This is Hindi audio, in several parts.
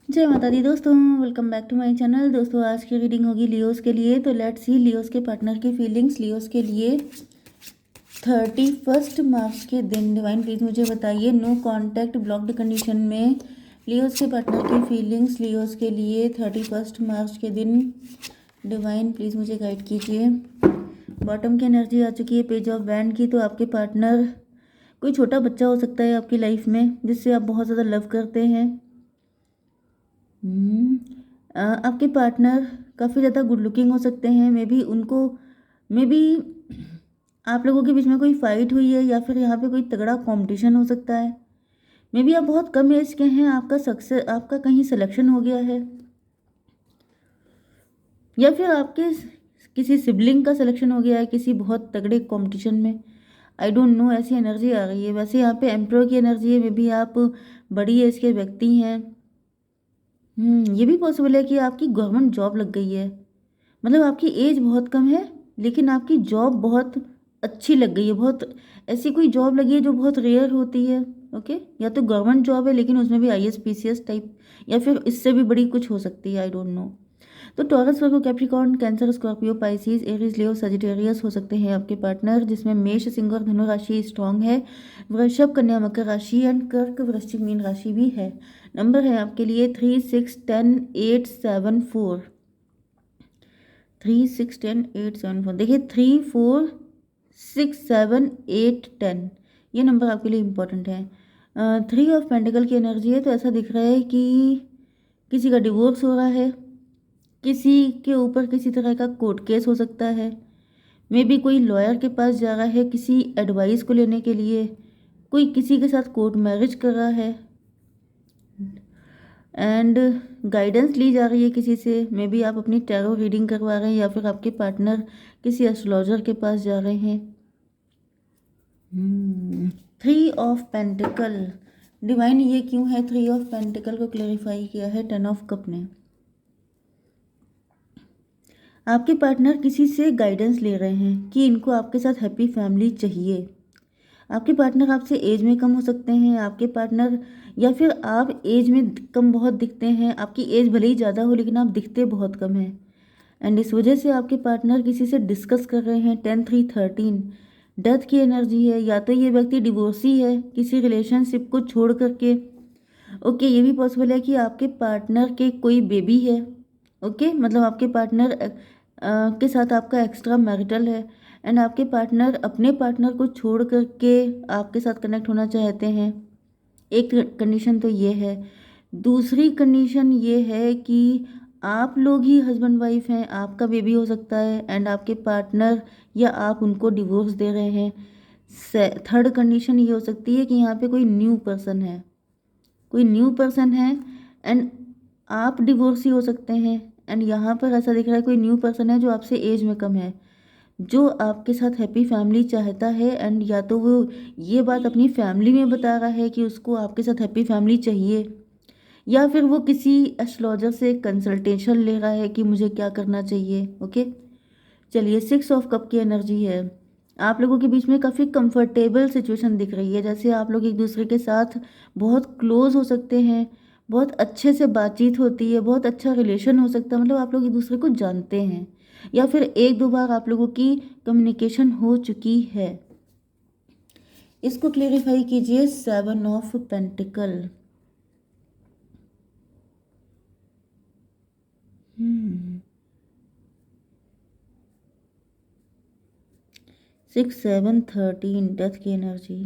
जय माता दी दोस्तों, welcome back to my channel. दोस्तों आज की रीडिंग होगी लियोस के लिए। तो लेट्स सी लियोस के पार्टनर की फीलिंग्स लियोस के लिए 31 मार्च के दिन। डिवाइन प्लीज़ मुझे बताइए, नो कांटेक्ट ब्लॉक्ड कंडीशन में लियोस के पार्टनर की फीलिंग्स लियोस के लिए 31 मार्च के दिन। डिवाइन प्लीज़ मुझे गाइड कीजिए। बॉटम की एनर्जी आ चुकी है, पेज ऑफ वैंड की। तो आपके पार्टनर कोई छोटा बच्चा हो सकता है आपकी लाइफ में, जिससे आप बहुत ज़्यादा लव करते हैं। आपके पार्टनर काफ़ी ज़्यादा गुड लुकिंग हो सकते हैं। मे बी आप लोगों के बीच में कोई फाइट हुई है, या फिर यहाँ पे कोई तगड़ा कंपटीशन हो सकता है। मे बी आप बहुत कम एज के हैं, आपका कहीं सिलेक्शन हो गया है, या फिर आपके किसी सिबलिंग का सिलेक्शन हो गया है किसी बहुत तगड़े कंपटीशन में। आई डोंट नो, ऐसी एनर्जी आ रही है। वैसे यहाँ पे एम्प्रोर की एनर्जी है। मे बी आप बड़ी एज के व्यक्ति हैं। ये भी पॉसिबल है कि आपकी गवर्नमेंट जॉब लग गई है। मतलब आपकी एज बहुत कम है, लेकिन आपकी जॉब बहुत अच्छी लग गई है। बहुत ऐसी कोई जॉब लगी है जो बहुत रेयर होती है। ओके, या तो गवर्नमेंट जॉब है, लेकिन उसमें भी आईएएस पीसीएस टाइप, या फिर इससे भी बड़ी कुछ हो सकती है। I don't know. तो Taurus, Virgo, Capricorn, Cancer, Scorpio, Pisces, Aries, Leo, Sagittarius हो सकते हैं आपके पार्टनर, जिसमें मेष, सिंह और धनु राशि स्ट्रांग है। वृषभ, कन्या, मकर राशि एंड कर्क, वृश्चिक, मीन राशि भी है। नंबर है आपके लिए 3, 6, 10, 8, 7, 4। 3, 6, 10, 8, 7, 4। देखिए 3, 4, 6, 7, 8, 10 ये नंबर आपके लिए इम्पोर्टेंट है। 3 ऑफ पेंटिकल की एनर्जी है। तो ऐसा दिख रहा है कि किसी का डिवोर्स हो रहा है, किसी के ऊपर किसी तरह का कोर्ट केस हो सकता है। मे बी कोई लॉयर के पास जा रहा है किसी एडवाइस को लेने के लिए, कोई किसी के साथ कोर्ट मैरिज कर रहा है एंड गाइडेंस ली जा रही है किसी से। मे बी आप अपनी टैरो रीडिंग करवा रहे हैं, या फिर आपके पार्टनर किसी एस्ट्रोलॉजर के पास जा रहे हैं। 3 ऑफ पेंटिकल, डिवाइन ये क्यों है? 3 ऑफ पेंटिकल को क्लेरिफाई किया है 10 ऑफ कप ने। आपके पार्टनर किसी से गाइडेंस ले रहे हैं कि इनको आपके साथ हैप्पी फैमिली चाहिए। आपके पार्टनर आपसे एज में कम हो सकते हैं। आपके पार्टनर, या फिर आप एज में कम बहुत दिखते हैं। आपकी एज भले ही ज़्यादा हो, लेकिन आप दिखते बहुत कम हैं। एंड इस वजह से आपके पार्टनर किसी से डिस्कस कर रहे हैं। 10, 3, 13 डेथ की एनर्जी है। या तो ये व्यक्ति डिवोर्सी है, किसी रिलेशनशिप को छोड़ करके। ओके, ये भी पॉसिबल है कि आपके पार्टनर के कोई बेबी है। ओके, मतलब आपके पार्टनर के साथ आपका एक्स्ट्रा मैरिटल है, एंड आपके पार्टनर अपने पार्टनर को छोड़ करके आपके साथ कनेक्ट होना चाहते हैं। एक कंडीशन तो ये है। दूसरी कंडीशन ये है कि आप लोग ही हस्बैंड वाइफ हैं, आपका बेबी हो सकता है, एंड आपके पार्टनर या आप उनको डिवोर्स दे रहे हैं। थर्ड कंडीशन ये हो सकती है कि यहाँ पे कोई न्यू पर्सन है, एंड आप डिवोर्सी हो सकते हैं। एंड यहाँ पर ऐसा दिख रहा है कोई न्यू पर्सन है जो आपसे एज में कम है, जो आपके साथ हैप्पी फैमिली चाहता है। एंड या तो वो ये बात अपनी फैमिली में बता रहा है कि उसको आपके साथ हैप्पी फैमिली चाहिए, या फिर वो किसी एस्ट्रोलॉजर से कंसल्टेशन ले रहा है कि मुझे क्या करना चाहिए। ओके, चलिए 6 ऑफ कप की एनर्जी है। आप लोगों के बीच में काफ़ी कंफर्टेबल सिचुएशन दिख रही है, जैसे आप लोग एक दूसरे के साथ बहुत क्लोज हो सकते हैं, बहुत अच्छे से बातचीत होती है, बहुत अच्छा रिलेशन हो सकता है। मतलब आप लोग एक दूसरे को जानते हैं, या फिर 1-2 बार आप लोगों की कम्युनिकेशन हो चुकी है। इसको क्लेरिफाई कीजिए। 7 ऑफ पेंटिकल। 6, 7, 13 डेथ की एनर्जी।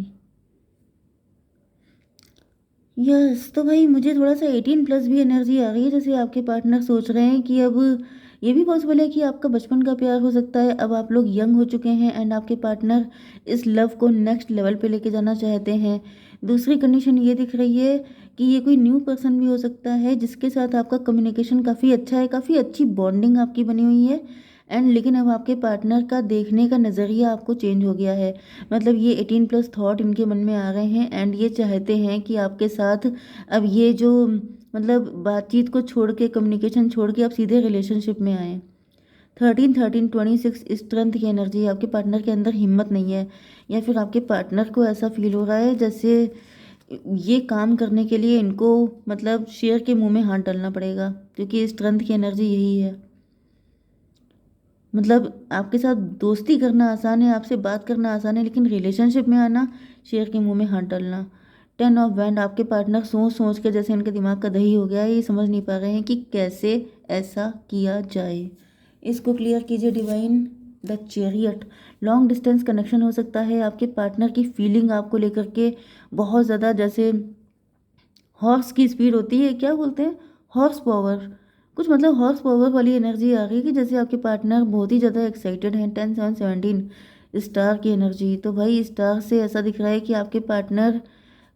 यस, तो भाई मुझे थोड़ा सा 18+ भी एनर्जी आ रही है, जैसे आपके पार्टनर सोच रहे हैं कि अब ये भी पॉसिबल है कि आपका बचपन का प्यार हो सकता है। अब आप लोग यंग हो चुके हैं, एंड आपके पार्टनर इस लव को नेक्स्ट लेवल पे लेके जाना चाहते हैं। दूसरी कंडीशन ये दिख रही है कि ये कोई न्यू पर्सन भी हो सकता है, जिसके साथ आपका कम्युनिकेशन काफ़ी अच्छा है, काफ़ी अच्छी बॉन्डिंग आपकी बनी हुई है। एंड लेकिन अब आपके पार्टनर का देखने का नज़रिया आपको चेंज हो गया है। मतलब ये 18+ थॉट इनके मन में आ रहे हैं, एंड ये चाहते हैं कि आपके साथ अब ये जो मतलब बातचीत को छोड़ के, कम्युनिकेशन छोड़ के, आप सीधे रिलेशनशिप में आए। 13, 13, 26 स्ट्रेंथ की एनर्जी। आपके पार्टनर के अंदर हिम्मत नहीं है, या फिर आपके पार्टनर को ऐसा फील हो रहा है जैसे ये काम करने के लिए इनको मतलब शेर के मुंह में हाथ डालना पड़ेगा, क्योंकि स्ट्रेंथ की एनर्जी यही है। मतलब आपके साथ दोस्ती करना आसान है, आपसे बात करना आसान है, लेकिन रिलेशनशिप में आना शेर के मुंह में हाथ डालना। 10 ऑफ वैंड, आपके पार्टनर सोच सोच के जैसे इनके दिमाग का दही हो गया है, ये समझ नहीं पा रहे हैं कि कैसे ऐसा किया जाए। इसको क्लियर कीजिए divine. The chariot, long distance connection हो सकता है। आपके पार्टनर की फीलिंग आपको लेकर के बहुत ज़्यादा, जैसे हॉर्स की स्पीड होती है, क्या बोलते हैं, हॉर्स पावर, कुछ मतलब हॉर्स पावर वाली एनर्जी आ रही है कि जैसे आपके पार्टनर बहुत ही ज़्यादा एक्साइटेड हैं। 10 7 17 स्टार की एनर्जी, तो भाई स्टार से ऐसा दिख रहा है कि आपके पार्टनर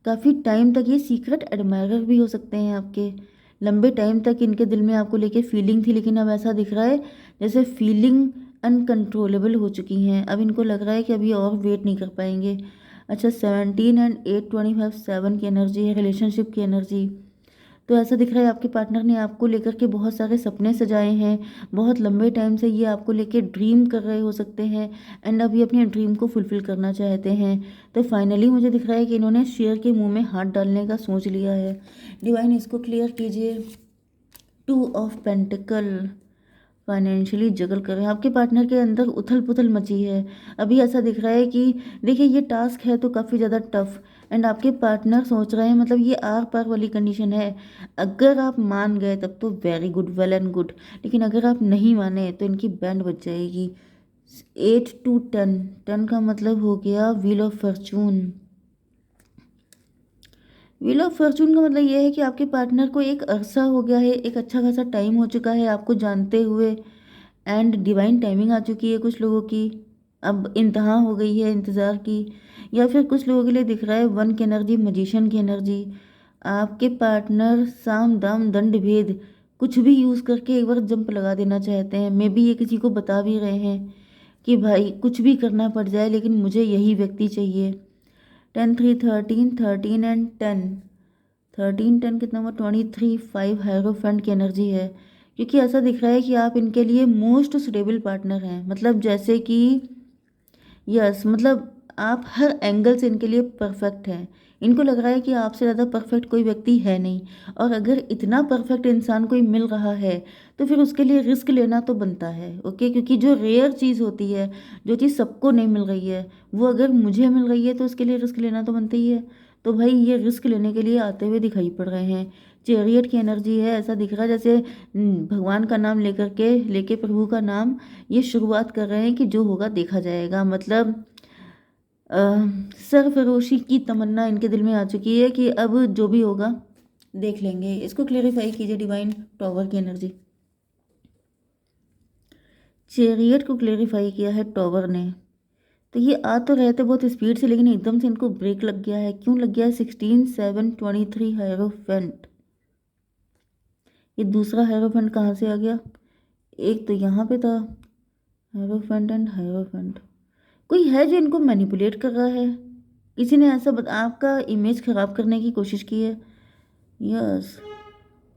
काफ़ी टाइम तक ये सीक्रेट एडमायरर भी हो सकते हैं आपके। लंबे टाइम तक इनके दिल में आपको लेके फीलिंग थी, लेकिन अब ऐसा दिख रहा है जैसे फीलिंग अनकंट्रोलेबल हो चुकी हैं। अब इनको लग रहा है कि अभी और वेट नहीं कर पाएंगे। अच्छा, 17 और 8 25 7 की एनर्जी है, रिलेशनशिप की एनर्जी। तो ऐसा दिख रहा है आपके पार्टनर ने आपको लेकर के बहुत सारे सपने सजाए हैं, बहुत लंबे टाइम से ये आपको लेके ड्रीम कर रहे हो सकते हैं, एंड अब ये अपने ड्रीम को फुलफिल करना चाहते हैं। तो फाइनली मुझे दिख रहा है कि इन्होंने शेर के मुंह में हाथ डालने का सोच लिया है। डिवाइन, इसको क्लियर कीजिए। 2 ऑफ पेंटिकल, फाइनेंशियली जगल कर रहे हैं। आपके पार्टनर के अंदर उथल पुथल मची है। अभी ऐसा दिख रहा है कि देखिए ये टास्क है तो काफ़ी ज़्यादा टफ, एंड आपके पार्टनर सोच रहे हैं, मतलब ये आर पार वाली कंडीशन है। अगर आप मान गए तब तो very good, well and good, लेकिन अगर आप नहीं माने तो इनकी बैंड बच जाएगी। 8 to 10, 10 का मतलब हो गया wheel of Fortune. Wheel of Fortune का मतलब ये है कि आपके पार्टनर को एक अरसा हो गया है, एक अच्छा खासा टाइम हो चुका है आपको जानते हुए, एंड डिवाइन टाइमिंग आ चुकी है कुछ लोगों की। अब इंतहा हो गई है इंतज़ार की। या फिर कुछ लोगों के लिए दिख रहा है वन की एनर्जी, मजिशियन की एनर्जी। आपके पार्टनर साम दाम दंड भेद कुछ भी यूज़ करके एक बार जंप लगा देना चाहते हैं। मे बी ये किसी को बता भी रहे हैं कि भाई कुछ भी करना पड़ जाए लेकिन मुझे यही व्यक्ति चाहिए। 10 3 13, 13 एंड 10, 13 10 कितना हुआ, 23 5 हायरोफेंट की एनर्जी है। क्योंकि ऐसा दिख रहा है कि आप इनके लिए मोस्ट सुटेबल पार्टनर हैं, मतलब जैसे कि यस, मतलब आप हर एंगल से इनके लिए परफेक्ट हैं। इनको लग रहा है कि आपसे ज़्यादा परफेक्ट कोई व्यक्ति है नहीं, और अगर इतना परफेक्ट इंसान कोई मिल रहा है तो फिर उसके लिए रिस्क लेना तो बनता है। ओके, क्योंकि जो रेयर चीज़ होती है, जो चीज़ सबको नहीं मिल रही है, वो अगर मुझे मिल रही है तो उसके लिए रिस्क लेना तो बनता ही है। तो भाई ये रिस्क लेने के लिए आते हुए दिखाई पड़ रहे हैं। चैरियट की एनर्जी है। ऐसा दिख रहा है जैसे भगवान का नाम लेकर के, लेके प्रभु का नाम, ये शुरुआत कर रहे हैं कि जो होगा देखा जाएगा। मतलब सरफरोशी की तमन्ना इनके दिल में आ चुकी है कि अब जो भी होगा देख लेंगे। इसको क्लेरिफाई कीजिए डिवाइन। टॉवर की एनर्जी, चैरियट को क्लेरिफाई किया है टॉवर ने। तो ये आ तो रहे थे बहुत स्पीड से, लेकिन एकदम से इनको ब्रेक लग गया है। क्यों लग गया है? 16 7 23 हायरोफेंट। ये दूसरा हायरोफेंट कहाँ से आ गया? एक तो यहाँ पे था, हायरोफेंट एंड हायरोफेंट। कोई है जो इनको मैनिपुलेट कर रहा है। किसी ने ऐसा आपका इमेज खराब करने की कोशिश की है। यस,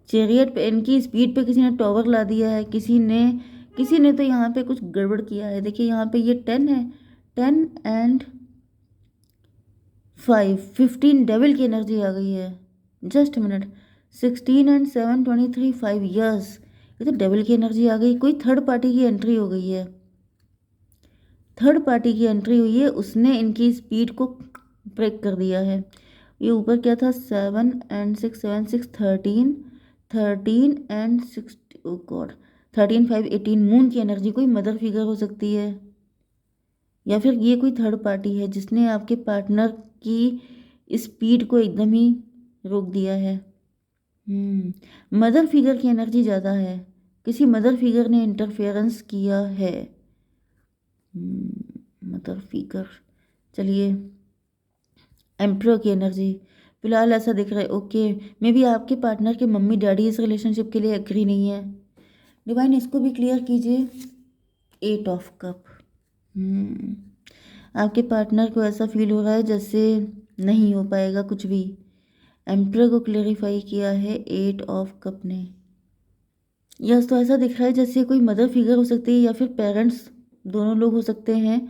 चैरियट पे इनकी स्पीड पे किसी ने टॉवर ला दिया है। किसी ने तो यहाँ पे कुछ गड़बड़ किया है। देखिए यहाँ पे ये 10 है, 10 and 5 15 डेविल की एनर्जी आ गई है। जस्ट मिनट, 16 and 7 23 5 years, ये तो डेविल की एनर्जी आ गई। कोई थर्ड पार्टी की एंट्री हो गई है, थर्ड पार्टी की एंट्री हुई है, उसने इनकी स्पीड को ब्रेक कर दिया है। ये ऊपर क्या था? 7 and 6 7 6 13, 13 and 6, O God, 13 5 18। Moon की एनर्जी, कोई मदर फिगर हो सकती है, या फिर ये कोई थर्ड पार्टी है जिसने आपके पार्टनर की स्पीड को एकदम ही रोक दिया है। मदर फिगर की एनर्जी ज़्यादा है। किसी मदर फिगर ने इंटरफेरेंस किया है। Mother figure. चलिए, एम्प्रो की एनर्जी फिलहाल ऐसा दिख रहा है। ओके, मे बी आपके पार्टनर के मम्मी डैडी इस रिलेशनशिप के लिए एग्री नहीं है। डिवाइन, इसको भी क्लियर कीजिए। 8 ऑफ कप। आपके पार्टनर को ऐसा फील हो रहा है जैसे नहीं हो पाएगा कुछ भी। एम्प्रो को क्लेरिफाई किया है 8 ऑफ कप ने। यस, तो ऐसा दिख रहा है जैसे कोई मदर फिगर हो सकती है या फिर पेरेंट्स, दोनों लोग हो सकते हैं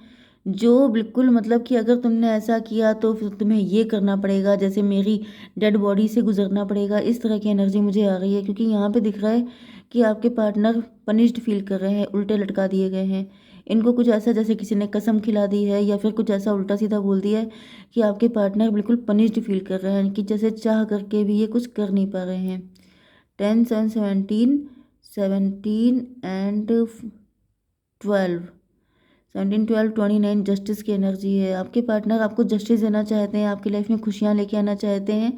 जो बिल्कुल मतलब कि अगर तुमने ऐसा किया तो फिर तुम्हें ये करना पड़ेगा, जैसे मेरी डेड बॉडी से गुजरना पड़ेगा, इस तरह की एनर्जी मुझे आ रही है। क्योंकि यहाँ पे दिख रहा है कि आपके पार्टनर पनिश्ड फील कर रहे हैं, उल्टे लटका दिए गए हैं। इनको कुछ ऐसा जैसे किसी ने कसम खिला दी है या फिर कुछ ऐसा उल्टा सीधा बोल दिया है कि आपके पार्टनर बिल्कुल पनिश्ड फील कर रहे हैं, कि जैसे चाह करके भी ये कुछ कर नहीं पा रहे हैं। 10 7 17 17 एंड 12 17 12 29 जस्टिस की एनर्जी है। आपके पार्टनर आपको जस्टिस देना चाहते हैं, आपकी लाइफ में खुशियाँ लेके आना चाहते हैं।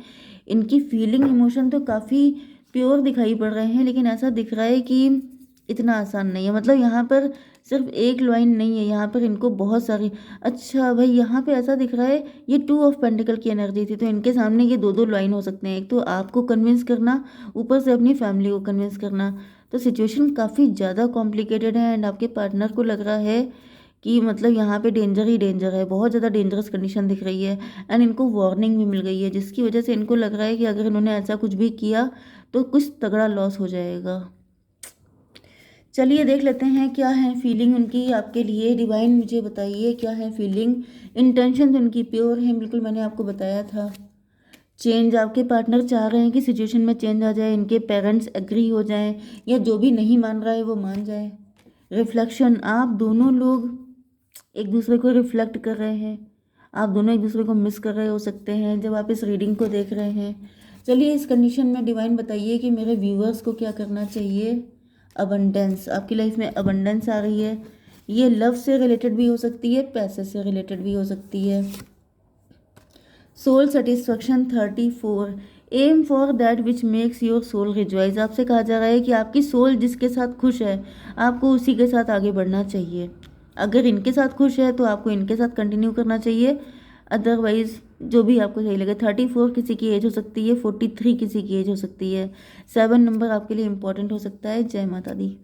इनकी फीलिंग इमोशन तो काफ़ी प्योर दिखाई पड़ रहे हैं, लेकिन ऐसा दिख रहा है कि इतना आसान नहीं है। मतलब यहाँ पर सिर्फ एक लाइन नहीं है, यहाँ पर इनको बहुत सारी। अच्छा भाई, यहाँ पे ऐसा दिख रहा है ये 2 ऑफ पेंटिकल की एनर्जी थी, तो इनके सामने ये दो दो लाइन हो सकते हैं। एक तो आपको कन्विंस करना, ऊपर से अपनी फैमिली को कन्विंस करना। तो सिचुएशन काफ़ी ज़्यादा कॉम्प्लिकेटेड है एंड आपके पार्टनर को लग रहा है कि मतलब यहाँ पे डेंजर ही डेंजर है, बहुत ज़्यादा डेंजरस कंडीशन दिख रही है। एंड इनको वार्निंग भी मिल गई है, जिसकी वजह से इनको लग रहा है कि अगर इन्होंने ऐसा कुछ भी किया तो कुछ तगड़ा लॉस हो जाएगा। चलिए देख लेते हैं क्या है फीलिंग उनकी आपके लिए। डिवाइन मुझे बताइए क्या है फीलिंग। इंटेंशन तो उनकी प्योर है, बिल्कुल मैंने आपको बताया था। चेंज आपके पार्टनर चाह रहे हैं कि सिचुएशन में चेंज आ जाए, इनके पेरेंट्स एग्री हो जाएं या जो भी नहीं मान रहा है वो मान जाए। रिफ्लेक्शन, आप दोनों लोग एक दूसरे को रिफ्लेक्ट कर रहे हैं, आप दोनों एक दूसरे को मिस कर रहे हो सकते हैं जब आप इस रीडिंग को देख रहे हैं। चलिए इस कंडीशन में डिवाइन बताइए कि मेरे व्यूअर्स को क्या करना चाहिए। अबंडेंस, आपकी लाइफ में अबंडेंस आ रही है। ये लव से रिलेटेड भी हो सकती है, पैसे से रिलेटेड भी हो सकती है। Soul satisfaction 34, M for that which makes your soul rejoice. आपसे कहा जा रहा है कि आपकी सोल जिसके साथ खुश है आपको उसी के साथ आगे बढ़ना चाहिए। अगर इनके साथ खुश है तो आपको इनके साथ कंटिन्यू करना चाहिए, अदरवाइज जो भी आपको सही लगे। 34 किसी की एज हो सकती है, 43 किसी की एज हो सकती है। 7 नंबर आपके लिए इंपॉर्टेंट हो सकता है। जय माता दी।